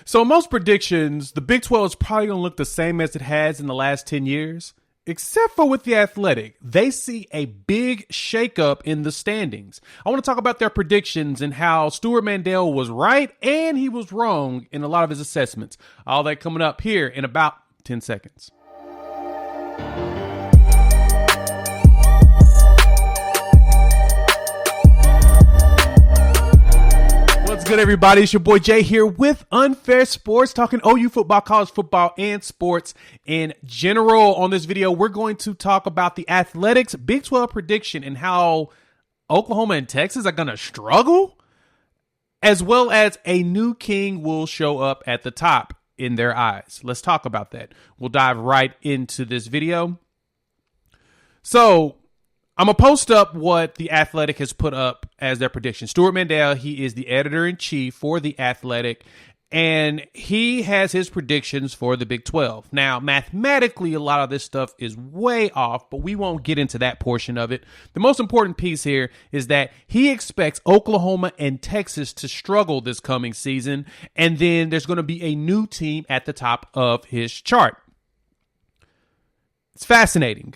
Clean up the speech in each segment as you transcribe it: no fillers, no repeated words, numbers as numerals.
So most predictions, the Big 12 is probably going to look the same as it has in the last 10 years, except for with the Athletic. They see a big shakeup in the standings. I want to talk about their predictions and how Stewart Mandel was right and he was wrong in a lot of his assessments. All that coming up here in about 10 seconds. What's good, everybody? It's your boy Jay here with Unfair Sports, talking OU football, college football, and sports in general. On this video, we're going to talk about the Athletics Big 12 prediction and how Oklahoma and Texas are going to struggle, as well as a new king will show up at the top in their eyes. Let's talk about that. We'll dive right into this video. So, I'm going to post up what the Athletic has put up as their prediction. Stewart Mandel, he is the editor-in-chief for the Athletic, and he has his predictions for the Big 12. Now, mathematically, a lot of this stuff is way off, but we won't get into that portion of it. The most important piece here is that he expects Oklahoma and Texas to struggle this coming season, and then there's going to be a new team at the top of his chart. It's fascinating,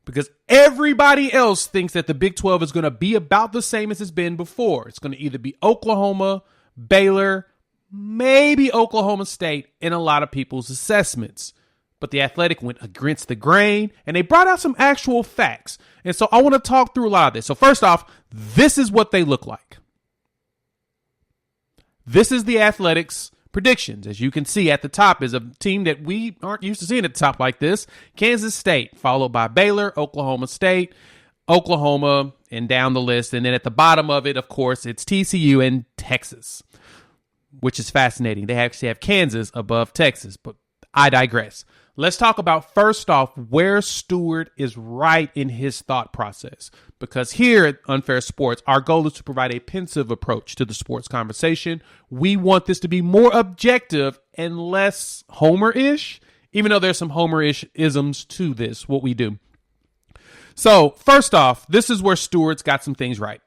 because everybody else thinks that the Big 12 is going to be about the same as it's been before. It's going to either be Oklahoma, Baylor, maybe Oklahoma State in a lot of people's assessments. But the Athletic went against the grain, and they brought out some actual facts. And so I want to talk through a lot of this. So first off, this is what they look like. This is the Athletics' predictions. As you can see at the top is a team that we aren't used to seeing at the top like this. Kansas State, followed by Baylor, Oklahoma State, Oklahoma, and down the list. And then at the bottom of it, of course, it's TCU and Texas, which is fascinating. They actually have Kansas above Texas, but I digress. Let's talk about, first off, where Stewart is right in his thought process. Because here at Unfair Sports, our goal is to provide a pensive approach to the sports conversation. We want this to be more objective and less Homer-ish, even though there's some Homer-ish isms to this, what we do. So, first off, this is where Stewart's got some things right.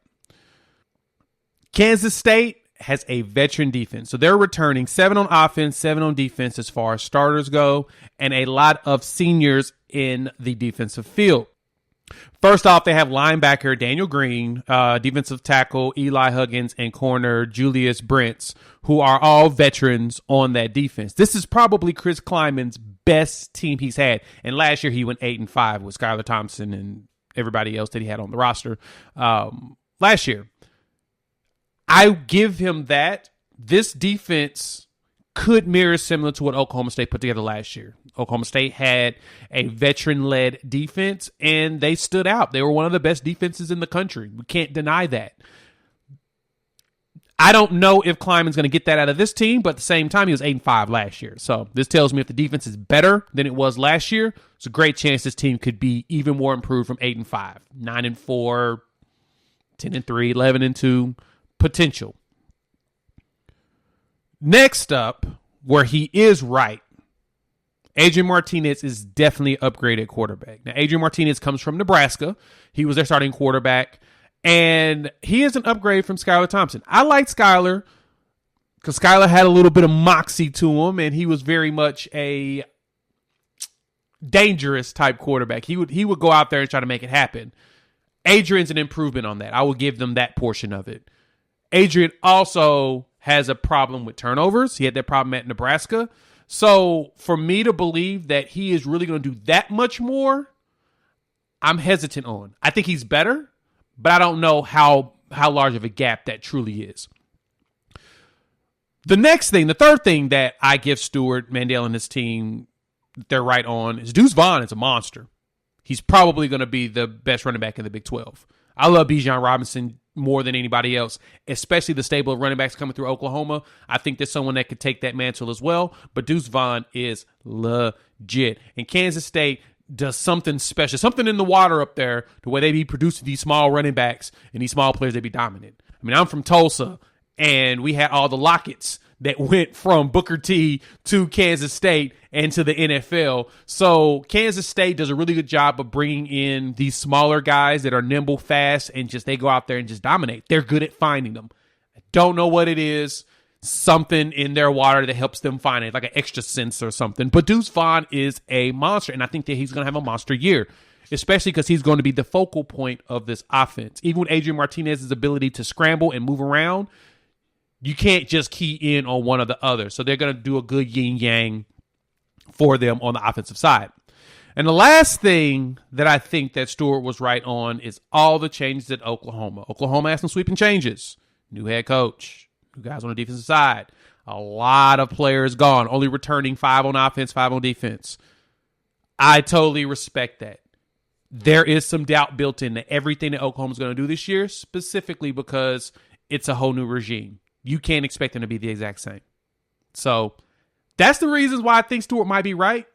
Kansas State has a veteran defense. So they're returning 7 on offense, 7 on defense as far as starters go, and a lot of seniors in the defensive field. First off, they have linebacker Daniel Green, defensive tackle Eli Huggins, and corner Julius Brents, who are all veterans on that defense. This is probably Chris Kleiman's best team he's had. And last year he went 8-5 with Skylar Thompson and everybody else that he had on the roster last year. I give him that. This defense could mirror similar to what Oklahoma State put together last year. Oklahoma State had a veteran-led defense, and they stood out. They were one of the best defenses in the country. We can't deny that. I don't know if Kleiman's going to get that out of this team, but at the same time, he was 8-5 last year. So this tells me if the defense is better than it was last year, there's a great chance this team could be even more improved from 8-5, 9-4, 10-3, 11-2. Potential. Next up, where he is right, Adrian Martinez is definitely upgraded quarterback. Now, Adrian Martinez comes from Nebraska. He was their starting quarterback, and he is an upgrade from Skylar Thompson. I liked Skylar because Skylar had a little bit of moxie to him, and he was very much a dangerous type quarterback. He would go out there and try to make it happen. Adrian's an improvement on that. I will give them that portion of it. Adrian also has a problem with turnovers. He had that problem at Nebraska. So for me to believe that he is really going to do that much more, I'm hesitant on. I think he's better, but I don't know how large of a gap that truly is. The third thing that I give Stewart, Mandel, and his team they're right on is Deuce Vaughn is a monster. He's probably going to be the best running back in the Big 12. I love Bijan Robinson more than anybody else, especially the stable of running backs coming through Oklahoma. I think there's someone that could take that mantle as well, but Deuce Vaughn is legit. And Kansas State does something special, something in the water up there, the way they be producing these small running backs and these small players, they be dominant. I mean, I'm from Tulsa, and we had all the Lockets that went from Booker T to Kansas State and to the NFL. So Kansas State does a really good job of bringing in these smaller guys that are nimble, fast, and just they go out there and just dominate. They're good at finding them. I don't know what it is. something in their water that helps them find it, like an extra sense or something. But Deuce Vaughn is a monster, and I think that he's going to have a monster year, especially because he's going to be the focal point of this offense. Even with Adrian Martinez's ability to scramble and move around, you can't just key in on one or the other. So they're going to do a good yin-yang for them on the offensive side. And the last thing that I think that Stewart was right on is all the changes at Oklahoma. Oklahoma has some sweeping changes. New head coach, new guys on the defensive side. A lot of players gone, only returning 5 on offense, 5 on defense. I totally respect that. There is some doubt built into everything that Oklahoma's going to do this year, specifically because it's a whole new regime. You can't expect them to be the exact same. So that's the reasons why I think Stewart might be right.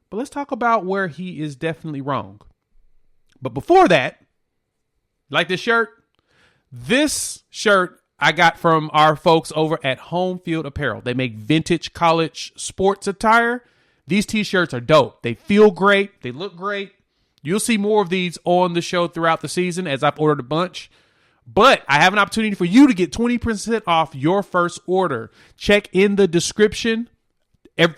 But let's talk about where he is definitely wrong. But before that, like this shirt? This shirt I got from our folks over at Home Field Apparel. They make vintage college sports attire. These t-shirts are dope. They feel great. They look great. You'll see more of these on the show throughout the season as I've ordered a bunch. But I have an opportunity for you to get 20% off your first order. Check in the description.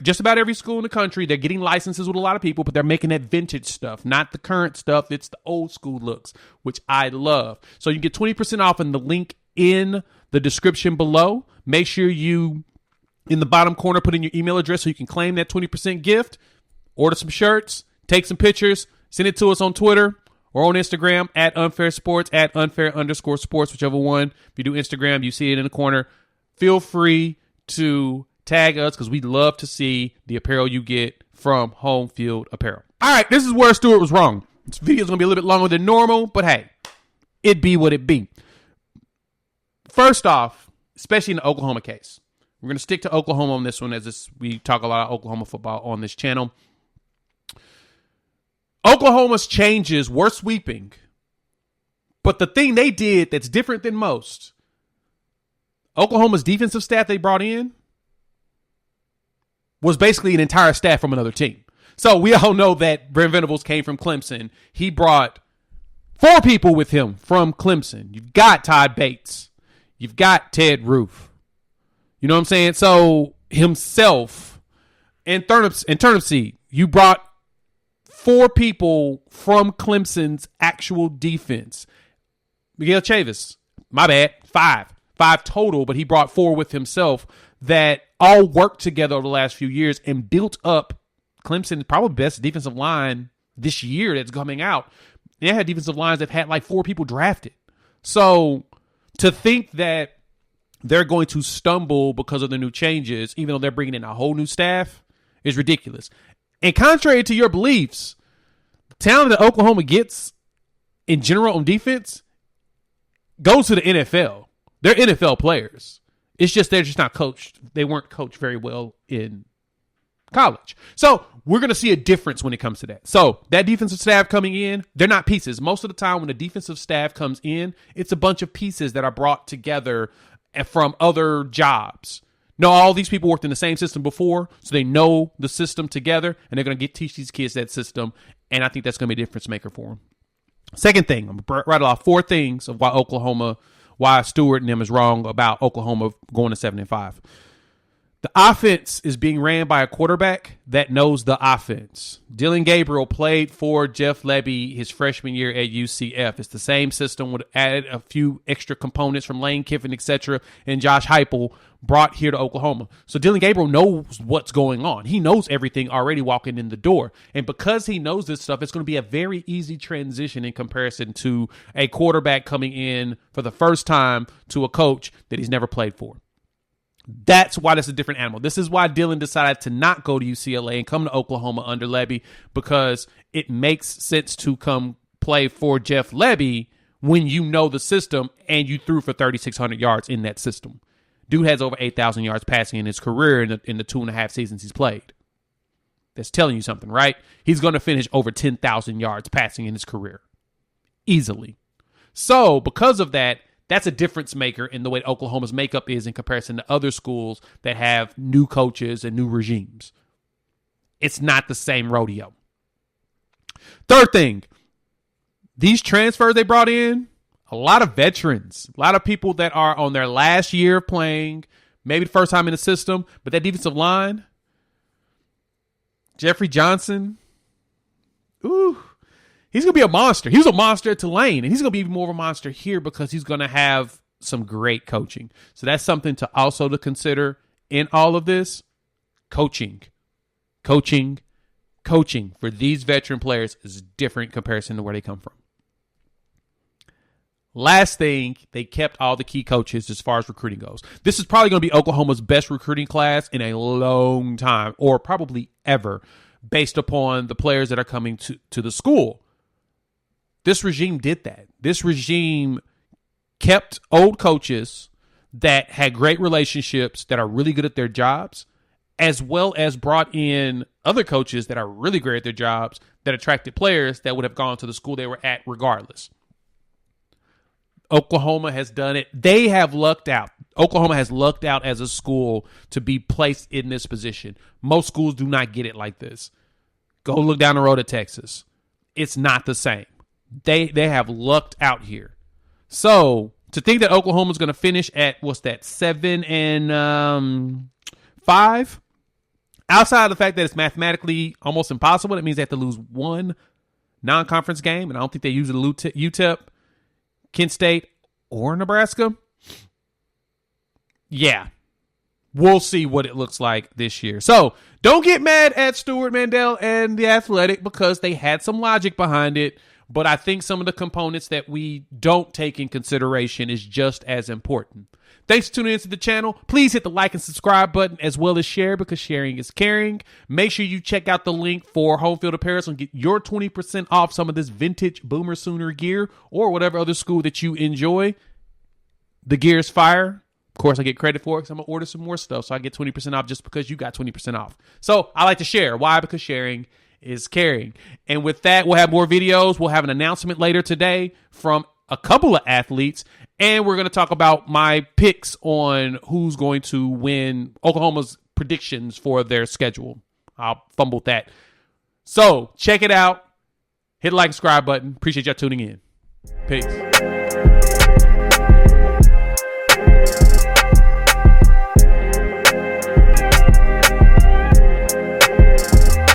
Just about every school in the country, they're getting licenses with a lot of people, but they're making that vintage stuff, not the current stuff. It's the old school looks, which I love. So you get 20% off in the link in the description below. Make sure you, in the bottom corner, put in your email address so you can claim that 20% gift. Order some shirts, take some pictures, send it to us on Twitter or on Instagram at Unfair Sports, at Unfair_sports, whichever one. If you do Instagram, you see it in the corner. Feel free to tag us because we'd love to see the apparel you get from Home Field Apparel. All right, this is where Stewart was wrong. This video is going to be a little bit longer than normal, but hey, it be what it be. First off, especially in the Oklahoma case, we're going to stick to Oklahoma on this one as we talk a lot of Oklahoma football on this channel. Oklahoma's changes were sweeping, but the thing they did that's different than most, Oklahoma's defensive staff they brought in was basically an entire staff from another team. So we all know that Brent Venables came from Clemson. He brought 4 people with him from Clemson. You've got Todd Bates. You've got Ted Roof. You know what I'm saying? So himself and Turnip Seed, you brought 4 people from Clemson's actual defense. Miguel Chavis, my bad, 5 total, but he brought 4 with himself that all worked together over the last few years and built up Clemson's probably best defensive line this year that's coming out. They had defensive lines that had like 4 people drafted. So to think that they're going to stumble because of the new changes, even though they're bringing in a whole new staff, is ridiculous. And contrary to your beliefs, the talent that Oklahoma gets in general on defense goes to the NFL. They're NFL players. It's just they're just not coached. They weren't coached very well in college. So we're going to see a difference when it comes to that. So that defensive staff coming in, they're not pieces. Most of the time when the defensive staff comes in, it's a bunch of pieces that are brought together from other jobs. No, all these people worked in the same system before, so they know the system together, and they're going to teach these kids that system, and I think that's going to be a difference maker for them. Second thing, I'm going to rattle off 4 things of why Stewart and them is wrong about Oklahoma going to 7-5. The offense is being ran by a quarterback that knows the offense. Dylan Gabriel played for Jeff Lebby his freshman year at UCF. It's the same system, with added a few extra components from Lane Kiffin, etc., and Josh Heupel brought here to Oklahoma. So Dylan Gabriel knows what's going on. He knows everything already walking in the door. And because he knows this stuff, it's going to be a very easy transition in comparison to a quarterback coming in for the first time to a coach that he's never played for. That's why this is a different animal. This is why Dylan decided to not go to UCLA and come to Oklahoma under Lebby, because it makes sense to come play for Jeff Lebby when you know the system and you threw for 3,600 yards in that system. Dude has over 8,000 yards passing in his career in the 2.5 seasons he's played. That's telling you something, right? He's going to finish over 10,000 yards passing in his career. Easily. So, because of that, that's a difference maker in the way Oklahoma's makeup is in comparison to other schools that have new coaches and new regimes. It's not the same rodeo. Third thing, these transfers they brought in, a lot of veterans, a lot of people that are on their last year of playing, Maybe the first time in the system, but that defensive line, Jeffrey Johnson, ooh, he's going to be a monster. He was a monster at Tulane, and he's going to be even more of a monster here because he's going to have some great coaching. So that's something to also to consider in all of this. Coaching for these veteran players is different in comparison to where they come from. Last thing, they kept all the key coaches as far as recruiting goes. This is probably going to be Oklahoma's best recruiting class in a long time, or probably ever, based upon the players that are coming to the school. This regime did that. This regime kept old coaches that had great relationships, that are really good at their jobs, as well as brought in other coaches that are really great at their jobs, that attracted players that would have gone to the school they were at regardless. Oklahoma has done it. They have lucked out. Oklahoma has lucked out as a school to be placed in this position. Most schools do not get it like this. Go look down the road at Texas. It's not the same. They have lucked out here. So to think that Oklahoma's going to finish at 7-5, outside of the fact that it's mathematically almost impossible, that means they have to lose one non-conference game, and I don't think they use UTEP, Kent State, or Nebraska. Yeah, we'll see what it looks like this year. So don't get mad at Stewart, Mandel, and the Athletic because they had some logic behind it. But I think some of the components that we don't take in consideration is just as important. Thanks for tuning into the channel. Please hit the like and subscribe button as well as share because sharing is caring. Make sure you check out the link for Home Field Apparel and get your 20% off some of this vintage Boomer Sooner gear or whatever other school that you enjoy. The gear is fire. Of course, I get credit for it because I'm going to order some more stuff, so I get 20% off just because you got 20% off. So I like to share. Why? Because sharing is caring. And with that, we'll have more videos. We'll have an announcement later today from a couple of athletes, and we're going to talk about my picks on who's going to win Oklahoma's predictions for their schedule. I'll fumble that. So check it out. Hit the like and subscribe button. Appreciate y'all tuning in. Peace.